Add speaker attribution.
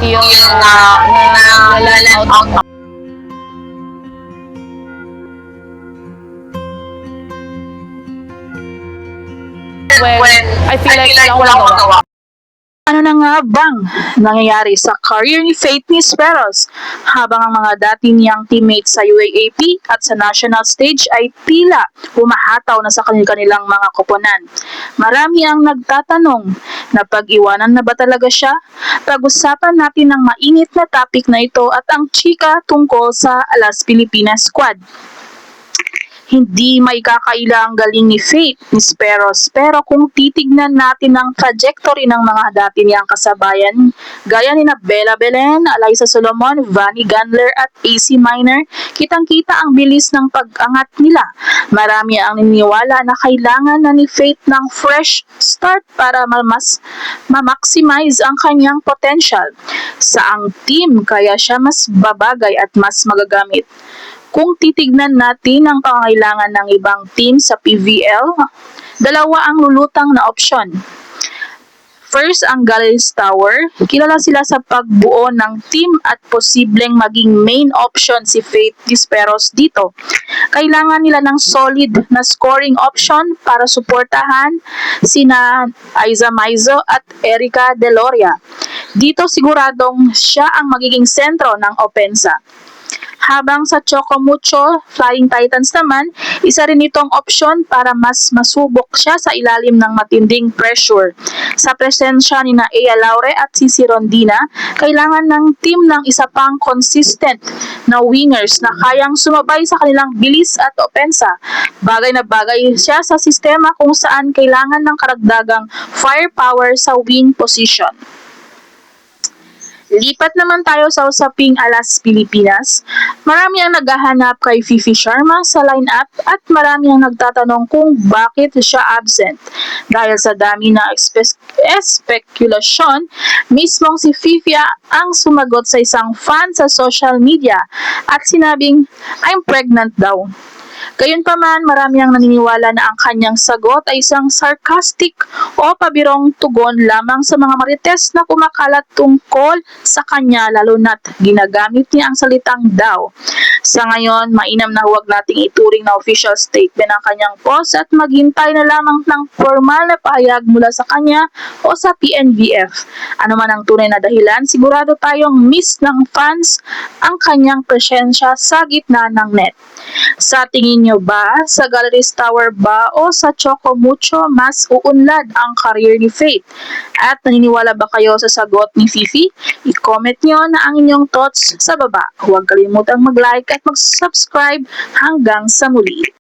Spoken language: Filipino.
Speaker 1: yung na-let out ako. When I feel like wala akong magawa.
Speaker 2: Ano na nga bang nangyayari sa career ni Faith Nisperos habang ang mga dati niyang teammates sa UAAP at sa national stage ay tila humahataw na sa kanilang mga koponan? Marami ang nagtatanong na pag-iwanan na ba talaga siya? Pag-usapan natin ang mainit na topic na ito at ang chika tungkol sa Alas Pilipinas squad. Hindi may kakaila ang galing ni Faith Nisperos, pero kung titignan natin ang trajectory ng mga dati niyang kasabayan, gaya ni Bella Belen, Alyssa Solomon, Vanny Gandler at AC Minor, kitang-kita ang bilis ng pag-angat nila. Marami ang niniwala na kailangan na ni Faith ng fresh start para mas ma-maximize ang kanyang potential. Saang team kaya siya mas babagay at mas magagamit? Kung titignan natin ang pangangailangan ng ibang team sa PVL, dalawa ang lulutang na opsyon. First, ang Galleries Tower. Kilala sila sa pagbuo ng team at posibleng maging main option si Faith Nisperos dito. Kailangan nila ng solid na scoring option para suportahan sina Aiza Maizo at Erica Deloria. Dito siguradong siya ang magiging sentro ng opensa. Habang sa Chocomucho Flying Titans naman, isa rin itong opsyon para mas masubok siya sa ilalim ng matinding pressure. Sa presensya ni Ea Laure at Cici Rondina, kailangan ng team ng isa pang consistent na wingers na kayang sumabay sa kanilang bilis at opensa. Bagay na bagay siya sa sistema kung saan kailangan ng karagdagang firepower sa wing position. Lipat naman tayo sa usaping Alas Pilipinas. Marami ang naghahanap kay Fifi Sharma sa lineup at marami ang nagtatanong kung bakit siya absent. Dahil sa dami na espekulasyon, mismong si Fifi ang sumagot sa isang fan sa social media at sinabing, "I'm pregnant daw." Gayunpaman, marami ang naniniwala na ang kanyang sagot ay isang sarcastic o pabirong tugon lamang sa mga marites na kumakalat tungkol sa kanya, lalo na't ginagamit niya ang salitang daw. Sa ngayon, mainam na huwag nating ituring na official statement ang kanyang post at maghintay na lamang ng formal na pahayag mula sa kanya o sa PNBF. Ano man ang tunay na dahilan, sigurado tayong miss ng fans ang kanyang presensya sa gitna ng net. Sa tingin nyo ba, sa Galleries Tower ba o sa Chocomucho mas uunlad ang career ni Faith? At naniniwala ba kayo sa sagot ni Fifi? I-comment nyo na ang inyong thoughts sa baba. Huwag kalimutang mag-like at mag-subscribe hanggang sa muli.